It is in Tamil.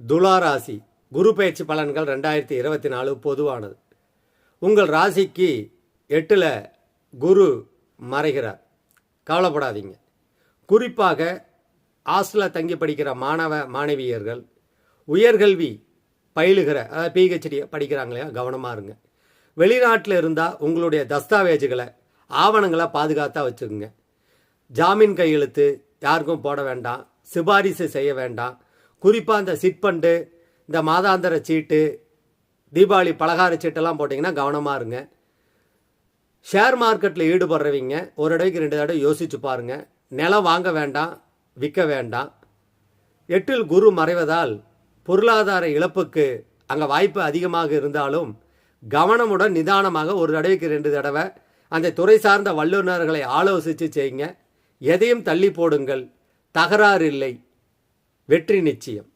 துலா ராசி குரு பயிற்சி பலன்கள் 2024 பொதுவானது. உங்கள் ராசிக்கு 8ல் குரு மறைகிறார். கவலைப்படாதீங்க. குறிப்பாக ஹாஸ்டலில் தங்கி படிக்கிற மாணவ மாணவியர்கள், உயர்கல்வி பயிலுகிற பிஹெச்டி படிக்கிறாங்களையா, கவனமாக இருங்க. வெளிநாட்டில் இருந்தால் உங்களுடைய தஸ்தாவேஜுகளை ஆவணங்களை பாதுகாத்தாக வச்சுக்கோங்க. ஜாமீன் கையெழுத்து யாருக்கும் போட வேண்டாம், சிபாரிசு செய்ய வேண்டாம். குறிப்பாக இந்த சிட்பண்டு, இந்த மாதாந்திர சீட்டு, தீபாவளி பலகார சீட்டெல்லாம் போட்டிங்கன்னா கவனமாக இருங்க. ஷேர் மார்க்கெட்டில் ஈடுபடுறவங்க ஒரு தடவைக்கு 2 தடவை யோசித்து பாருங்கள். நிலம் வாங்க வேண்டாம், விற்க வேண்டாம். 8ல் குரு மறைவதால் பொருளாதார இழப்புக்கு அங்கே வாய்ப்பு அதிகமாக இருந்தாலும் கவனமுடன் நிதானமாக ஒரு தடவைக்கு 2 தடவை அந்த துறை சார்ந்த வல்லுநர்களை ஆலோசித்து செய்யுங்க. எதையும் தள்ளி போடுங்கள். தகராறு இல்லை, வெற்றி நிச்சயம்.